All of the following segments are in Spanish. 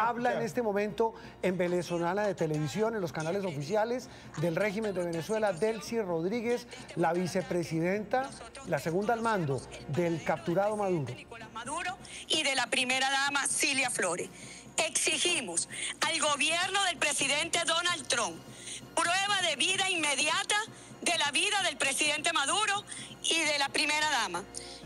Habla en este momento en Venezolana de Televisión, en los canales oficiales del régimen de Venezuela, Delcy Rodríguez, la vicepresidenta, la segunda al mando del capturado Maduro. Nicolás Maduro y de la primera dama Cilia Flores. Exigimos al gobierno del presidente Donald Trump prueba de vida inmediata de la vida del presidente Maduro y de la primera dama.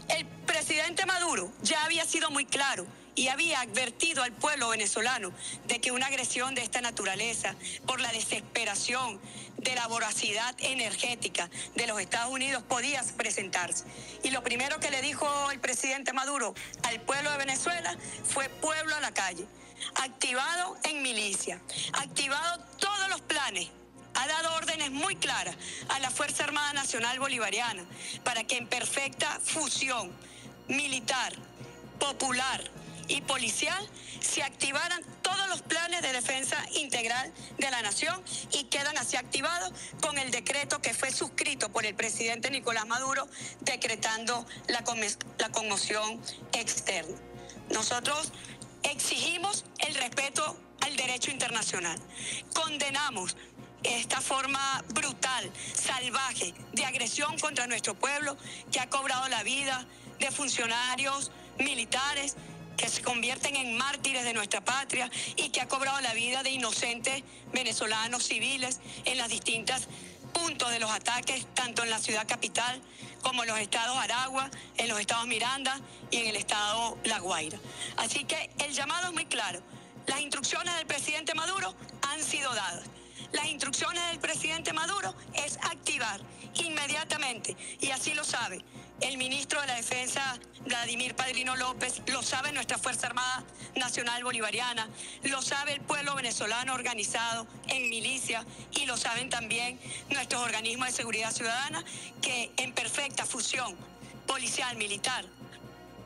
El presidente Maduro ya había sido muy claro y había advertido al pueblo venezolano de que una agresión de esta naturaleza, por la desesperación de la voracidad energética de los Estados Unidos, podía presentarse. Y lo primero que le dijo el presidente Maduro al pueblo de Venezuela fue: pueblo a la calle, activado en milicia, activado todos los planes. Ha dado órdenes muy claras a la Fuerza Armada Nacional Bolivariana para que en perfecta fusión militar, popular y policial se activaran todos los planes de defensa integral de la nación, y quedan así activados con el decreto que fue suscrito por el presidente Nicolás Maduro, decretando la conmoción externa. Nosotros exigimos el respeto al derecho internacional. Condenamos esta forma brutal, salvaje, de agresión contra nuestro pueblo, que ha cobrado la vida de funcionarios militares que se convierten en mártires de nuestra patria, y que ha cobrado la vida de inocentes venezolanos civiles en los distintos puntos de los ataques, tanto en la ciudad capital como en los estados Aragua, en los estados Miranda y en el estado La Guaira. Así que el llamado es muy claro. Las instrucciones del presidente Maduro han sido dadas. Las instrucciones del presidente Maduro es activar inmediatamente, y así lo sabe el ministro de la Defensa, Vladimir Padrino López, lo sabe nuestra Fuerza Armada Nacional Bolivariana, lo sabe el pueblo venezolano organizado en milicia, y lo saben también nuestros organismos de seguridad ciudadana, que en perfecta fusión policial, militar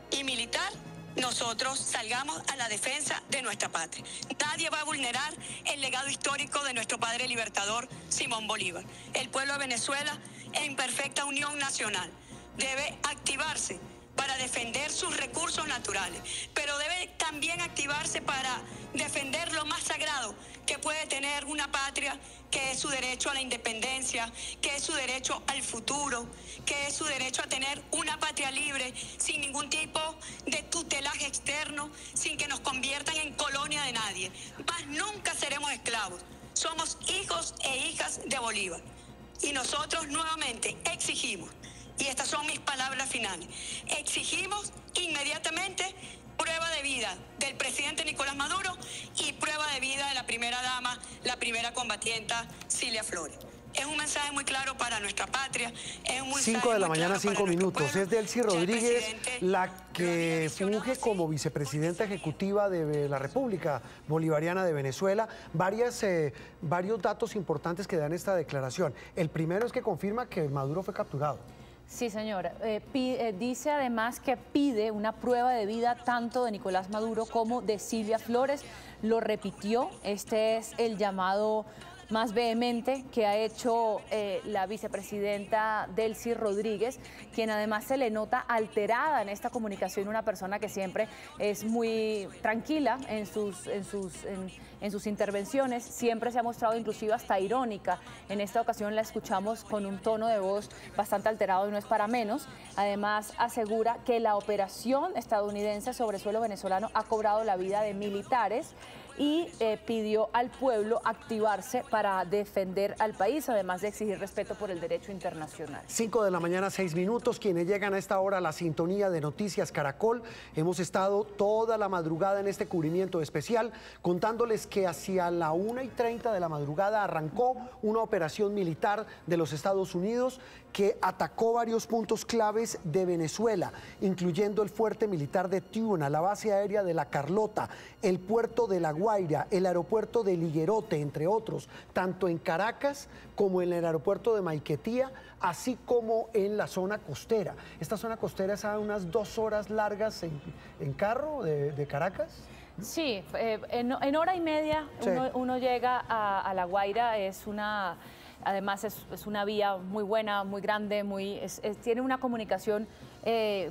y militar, nosotros salgamos a la defensa de nuestra patria. Nadie va a vulnerar el legado histórico de nuestro padre libertador Simón Bolívar. El pueblo de Venezuela, en perfecta unión nacional, debe activarse para defender sus recursos naturales, pero debe también activarse para defender lo más sagrado que puede tener una patria, que es su derecho a la independencia, que es su derecho al futuro, que es su derecho a tener una patria libre, sin ningún tipo de tutelaje externo, sin que nos conviertan en colonia de nadie. Más nunca seremos esclavos. Somos hijos e hijas de Bolívar. Y nosotros nuevamente exigimos, y estas son mis palabras finales, exigimos inmediatamente prueba de vida del presidente Nicolás Maduro y prueba de vida de la primera dama, la primera combatienta Cilia Flores. Es un mensaje muy claro para nuestra patria. Es un 5 de la mañana, 5 minutos. Es Delcy Rodríguez la que funge como vicepresidenta ejecutiva de la República Bolivariana de Venezuela. Varios datos importantes que dan esta declaración. El primero es que confirma que Maduro fue capturado. Sí, señora. Dice además que pide una prueba de vida tanto de Nicolás Maduro como de Cilia Flores. Lo repitió. Este es el llamado más vehemente que ha hecho la vicepresidenta Delcy Rodríguez, quien además se le nota alterada en esta comunicación, una persona que siempre es muy tranquila en sus intervenciones, siempre se ha mostrado inclusive hasta irónica. En esta ocasión la escuchamos con un tono de voz bastante alterado y no es para menos. Además asegura que la operación estadounidense sobre suelo venezolano ha cobrado la vida de militares y pidió al pueblo activarse para defender al país, además de exigir respeto por el derecho internacional. 5 de la mañana, 6 minutos. Quienes llegan a esta hora a la sintonía de Noticias Caracol, hemos estado toda la madrugada en este cubrimiento especial, contándoles que hacia la 1:30 de la madrugada arrancó una operación militar de los Estados Unidos que atacó varios puntos claves de Venezuela, incluyendo el fuerte militar de Tiuna, la base aérea de La Carlota, el puerto de La Guaira, el aeropuerto de Liguerote, entre otros, tanto en Caracas como en el aeropuerto de Maiquetía, así como en la zona costera. Esta zona costera es a unas 2 horas largas en carro de Caracas. Sí, en hora y media sí. uno llega a La Guaira. Además es una vía muy buena, muy grande, tiene una comunicación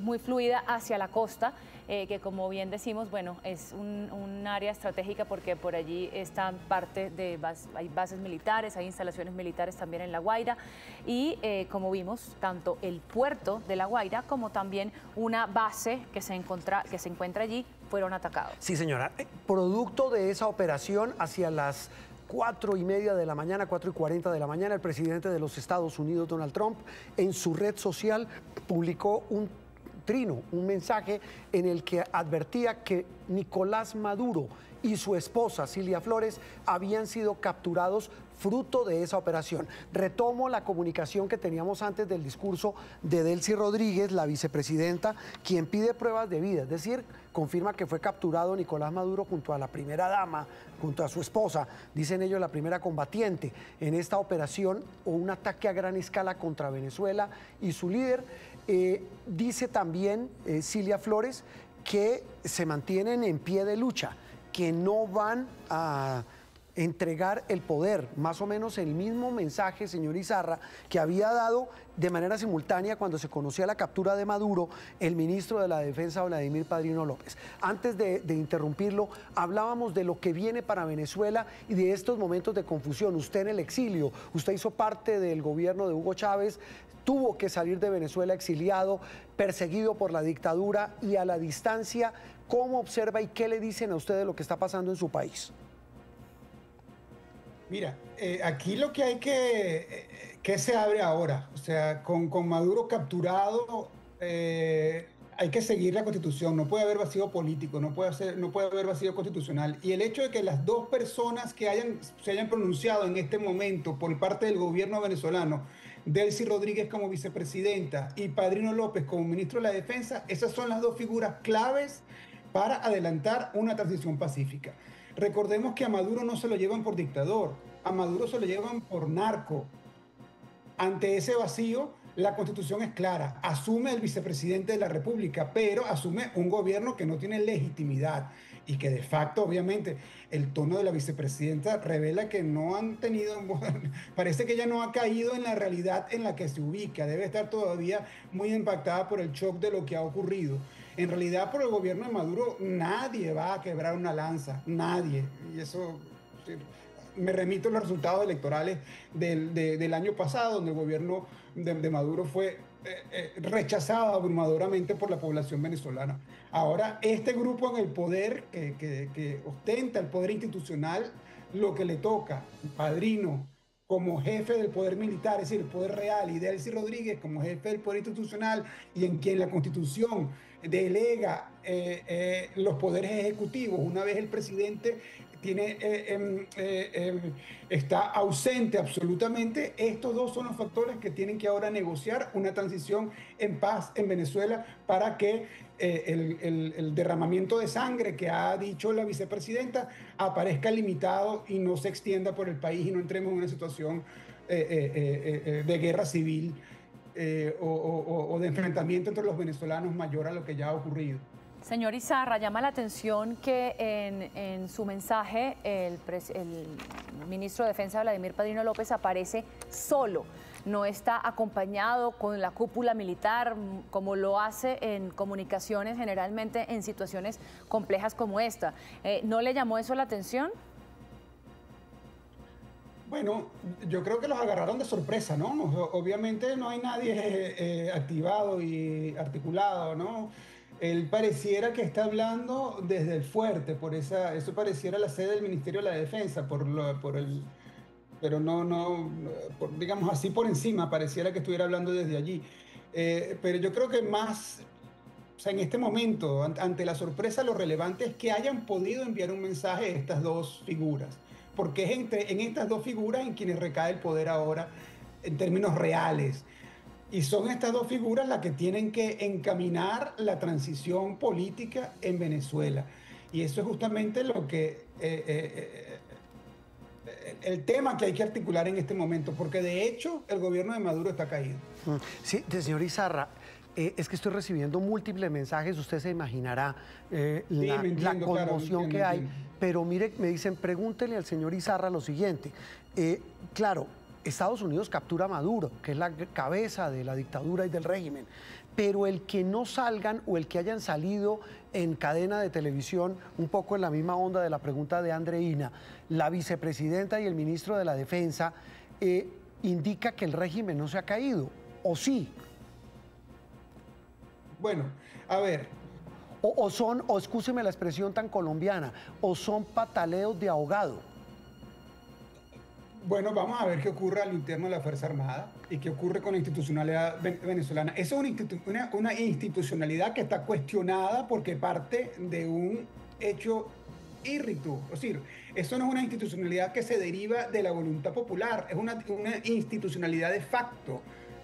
muy fluida hacia la costa. que como bien decimos, bueno, es un área estratégica porque por allí están parte de, hay bases militares, hay instalaciones militares también en La Guaira y como vimos, tanto el puerto de La Guaira como también una base que se encuentra allí fueron atacados. Sí, señora. Producto de esa operación, hacia las 4:30 de la mañana, 4:40 de la mañana, el presidente de los Estados Unidos, Donald Trump, en su red social publicó un mensaje en el que advertía que Nicolás Maduro y su esposa Cilia Flores habían sido capturados fruto de esa operación. Retomo la comunicación que teníamos antes del discurso de Delcy Rodríguez, la vicepresidenta, quien pide pruebas de vida, es decir, confirma que fue capturado Nicolás Maduro junto a la primera dama, junto a su esposa, dicen ellos la primera combatiente en esta operación o un ataque a gran escala contra Venezuela y su líder. Dice también Cilia Flores que se mantienen en pie de lucha, que no van a entregar el poder, más o menos el mismo mensaje, señor Izarra, que había dado de manera simultánea cuando se conocía la captura de Maduro el ministro de la Defensa, Vladimir Padrino López. Antes de interrumpirlo, hablábamos de lo que viene para Venezuela y de estos momentos de confusión. Usted en el exilio, usted hizo parte del gobierno de Hugo Chávez, tuvo que salir de Venezuela exiliado, perseguido por la dictadura y a la distancia, ¿cómo observa y qué le dicen a usted de lo que está pasando en su país? Mira, aquí lo que hay que se abre ahora, o sea, con Maduro capturado, hay que seguir la Constitución, no puede haber vacío político, no puede haber vacío constitucional. Y el hecho de que las dos personas que se hayan pronunciado en este momento por parte del gobierno venezolano, Delcy Rodríguez como vicepresidenta y Padrino López como ministro de la Defensa, esas son las dos figuras claves para adelantar una transición pacífica. Recordemos que a Maduro no se lo llevan por dictador, a Maduro se lo llevan por narco. Ante ese vacío, la Constitución es clara, asume el vicepresidente de la República, pero asume un gobierno que no tiene legitimidad y que de facto, obviamente, el tono de la vicepresidenta revela que no han tenido, parece que ella no ha caído en la realidad en la que se ubica, debe estar todavía muy impactada por el shock de lo que ha ocurrido. En realidad, por el gobierno de Maduro, nadie va a quebrar una lanza, nadie. Y eso, me remito a los resultados electorales del año pasado, donde el gobierno de Maduro fue rechazado abrumadoramente por la población venezolana. Ahora, este grupo en el poder, que ostenta el poder institucional, lo que le toca, Padrino, como jefe del poder militar, es decir, el poder real, y Delcy Rodríguez como jefe del poder institucional, y en quien la Constitución delega los poderes ejecutivos. Una vez el presidente está ausente absolutamente, estos dos son los factores que tienen que ahora negociar una transición en paz en Venezuela para que el derramamiento de sangre que ha dicho la vicepresidenta aparezca limitado y no se extienda por el país y no entremos en una situación de guerra civil o de enfrentamiento entre los venezolanos mayor a lo que ya ha ocurrido. Señor Izarra, llama la atención que en su mensaje el ministro de Defensa, Vladimir Padrino López, aparece solo. No está acompañado con la cúpula militar, como lo hace en comunicaciones generalmente en situaciones complejas como esta. ¿No le llamó eso la atención? Bueno, yo creo que los agarraron de sorpresa, ¿no? Obviamente no hay nadie activado y articulado, ¿no? Él pareciera que está hablando desde el fuerte, eso pareciera la sede del Ministerio de la Defensa, pero digamos así por encima, pareciera que estuviera hablando desde allí. Pero yo creo que más, o sea, en este momento, ante la sorpresa, lo relevante es que hayan podido enviar un mensaje a estas dos figuras, porque es en estas dos figuras en quienes recae el poder ahora en términos reales. Y son estas dos figuras las que tienen que encaminar la transición política en Venezuela. Y eso es justamente lo que el tema que hay que articular en este momento, porque de hecho el gobierno de Maduro está caído. Sí, señor Izarra, es que estoy recibiendo múltiples mensajes, usted se imaginará la conmoción que hay, pero mire, me dicen, pregúntele al señor Izarra lo siguiente, claro, Estados Unidos captura a Maduro, que es la cabeza de la dictadura y del régimen, pero el que no salgan o el que hayan salido en cadena de televisión, un poco en la misma onda de la pregunta de Andreina, la vicepresidenta y el ministro de la Defensa, indica que el régimen no se ha caído, ¿o sí? Bueno, a ver. O excúseme la expresión tan colombiana, o son pataleos de ahogado. Bueno, vamos a ver qué ocurre al interno de la Fuerza Armada y qué ocurre con la institucionalidad venezolana. Esa es una institucionalidad que está cuestionada porque parte de un hecho írritu. Es decir, eso no es una institucionalidad que se deriva de la voluntad popular, es una institucionalidad de facto.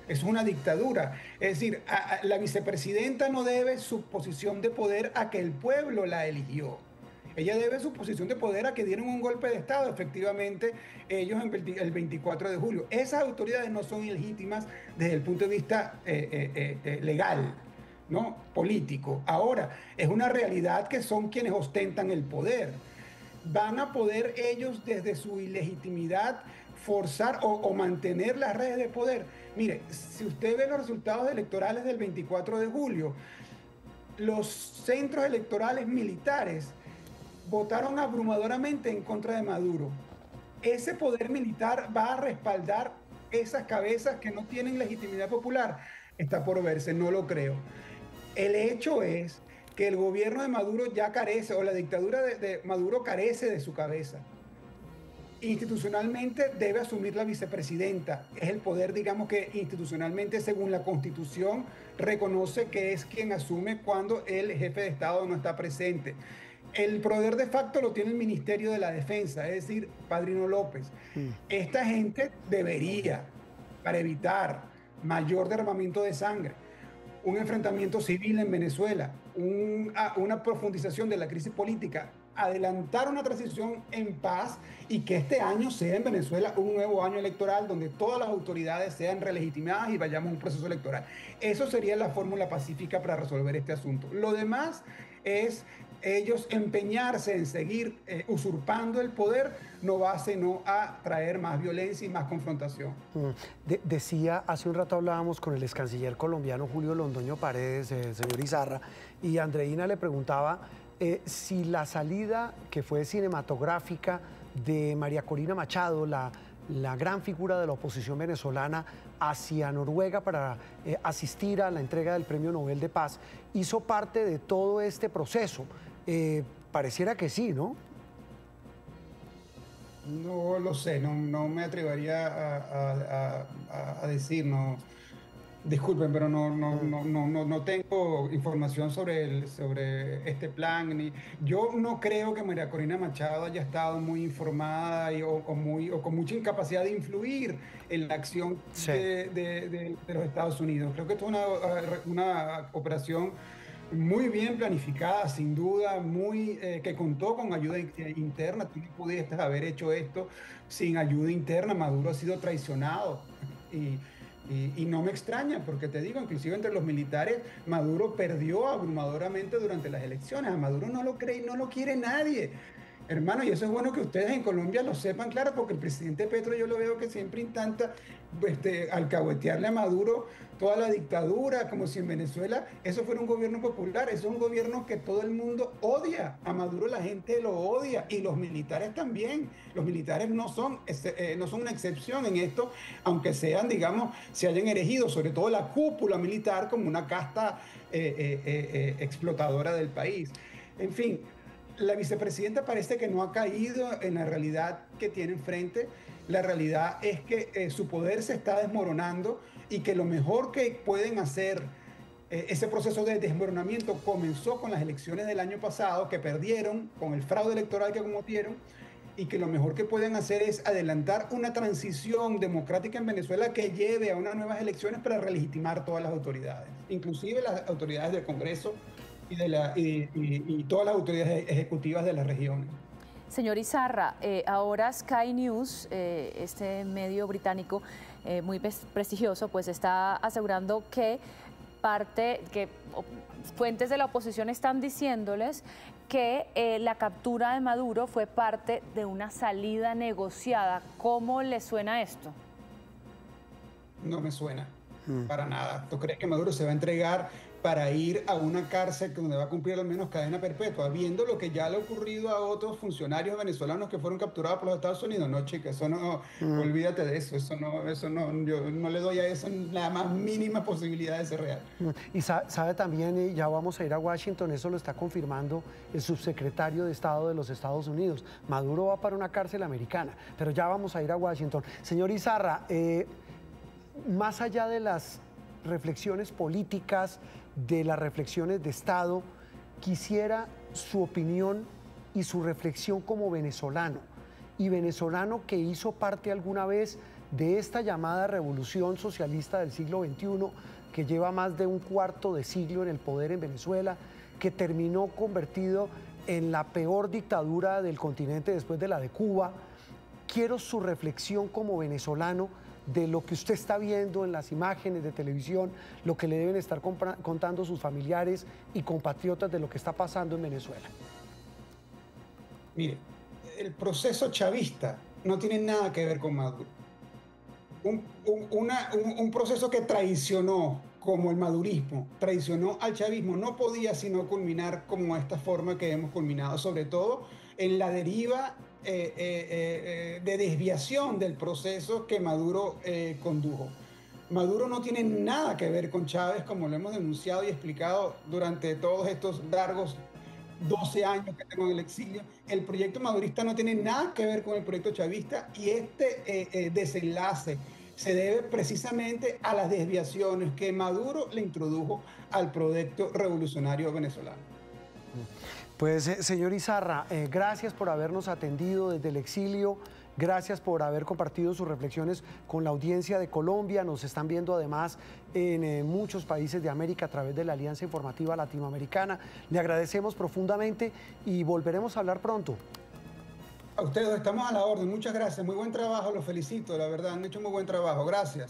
Es una dictadura. Es decir, la vicepresidenta no debe su posición de poder a que el pueblo la eligió. Ella debe su posición de poder a que dieron un golpe de Estado, efectivamente, ellos el 24 de julio. Esas autoridades no son ilegítimas desde el punto de vista legal, ¿no? Político. Ahora, es una realidad que son quienes ostentan el poder. Van a poder ellos, desde su ilegitimidad, forzar o mantener las redes de poder. Mire, si usted ve los resultados electorales del 24 de julio, los centros electorales militares votaron abrumadoramente en contra de Maduro. Ese poder militar va a respaldar esas cabezas que no tienen legitimidad popular. Está por verse, no lo creo. El hecho es que el gobierno de Maduro ya carece, o la dictadura de Maduro carece de su cabeza. Institucionalmente debe asumir la vicepresidenta. Es el poder, digamos, que institucionalmente, según la Constitución, reconoce que es quien asume cuando el jefe de Estado no está presente. El poder de facto lo tiene el Ministerio de la Defensa, es decir, Padrino López. Esta gente debería, para evitar mayor derramamiento de sangre, un enfrentamiento civil en Venezuela, una profundización de la crisis política, adelantar una transición en paz y que este año sea en Venezuela un nuevo año electoral donde todas las autoridades sean relegitimadas y vayamos a un proceso electoral. Eso sería la fórmula pacífica para resolver este asunto. Lo demás es ellos empeñarse en seguir usurpando el poder, no va sino a traer más violencia y más confrontación. Decía, hace un rato hablábamos con el ex canciller colombiano Julio Londoño Paredes, señor Izarra, y Andreina le preguntaba si la salida que fue cinematográfica de María Corina Machado, la gran figura de la oposición venezolana, hacia Noruega para asistir a la entrega del Premio Nobel de Paz, hizo parte de todo este proceso. Pareciera que sí, ¿no? No lo sé, no me atrevería a decir, no. Disculpen, pero no tengo información sobre este plan. Yo no creo que María Corina Machado haya estado muy informada o con mucha incapacidad de influir en la acción de los Estados Unidos. Creo que esto es una operación muy bien planificada, sin duda, que contó con ayuda interna. Tú no pudiste haber hecho esto sin ayuda interna. Maduro ha sido traicionado y no me extraña, porque te digo, inclusive entre los militares, Maduro perdió abrumadoramente durante las elecciones. A Maduro no lo cree y no lo quiere nadie. Hermano, y eso es bueno que ustedes en Colombia lo sepan, claro, porque el presidente Petro yo lo veo que siempre intenta alcahuetearle a Maduro toda la dictadura, como si en Venezuela eso fuera un gobierno popular. Eso es un gobierno que todo el mundo odia. A Maduro la gente lo odia y los militares también. Los militares no son una excepción en esto, aunque sean, digamos, se hayan erigido, sobre todo la cúpula militar, como una casta explotadora del país. En fin, la vicepresidenta parece que no ha caído en la realidad que tiene enfrente. La realidad es que su poder se está desmoronando y que lo mejor que pueden hacer, ese proceso de desmoronamiento comenzó con las elecciones del año pasado, que perdieron, con el fraude electoral que cometieron, y que lo mejor que pueden hacer es adelantar una transición democrática en Venezuela que lleve a unas nuevas elecciones para relegitimar todas las autoridades, inclusive las autoridades del Congreso y todas las autoridades ejecutivas de las regiones. Señor Izarra, ahora Sky News, este medio británico muy prestigioso, pues está asegurando que fuentes de la oposición están diciéndoles que la captura de Maduro fue parte de una salida negociada. ¿Cómo le suena esto? No me suena. Para nada. ¿Tú crees que Maduro se va a entregar para ir a una cárcel donde va a cumplir al menos cadena perpetua, viendo lo que ya le ha ocurrido a otros funcionarios venezolanos que fueron capturados por los Estados Unidos? No, chica, eso no, olvídate de eso, eso no, yo no le doy a eso la más mínima posibilidad de ser real. Y sabe también, ya vamos a ir a Washington, eso lo está confirmando el subsecretario de Estado de los Estados Unidos. Maduro va para una cárcel americana, pero ya vamos a ir a Washington. Señor Izarra, más allá de las reflexiones políticas, de las reflexiones de Estado, quisiera su opinión y su reflexión como venezolano, y venezolano que hizo parte alguna vez de esta llamada revolución socialista del siglo XXI, que lleva más de un cuarto de siglo en el poder en Venezuela, que terminó convertido en la peor dictadura del continente después de la de Cuba. Quiero su reflexión como venezolano de lo que usted está viendo en las imágenes de televisión, lo que le deben estar contando sus familiares y compatriotas de lo que está pasando en Venezuela. Mire, el proceso chavista no tiene nada que ver con Maduro. Un proceso que traicionó, como el madurismo, traicionó al chavismo, no podía sino culminar como esta forma que hemos culminado, sobre todo en la deriva de desviación del proceso que Maduro condujo. Maduro no tiene nada que ver con Chávez, como lo hemos denunciado y explicado durante todos estos largos 12 años que tengo en el exilio. El proyecto madurista no tiene nada que ver con el proyecto chavista, y este desenlace se debe precisamente a las desviaciones que Maduro le introdujo al proyecto revolucionario venezolano. Pues, señor Izarra, gracias por habernos atendido desde el exilio, gracias por haber compartido sus reflexiones con la audiencia de Colombia. Nos están viendo además en muchos países de América a través de la Alianza Informativa Latinoamericana. Le agradecemos profundamente y volveremos a hablar pronto. A ustedes estamos a la orden, muchas gracias, muy buen trabajo, los felicito, la verdad, han hecho muy buen trabajo, gracias.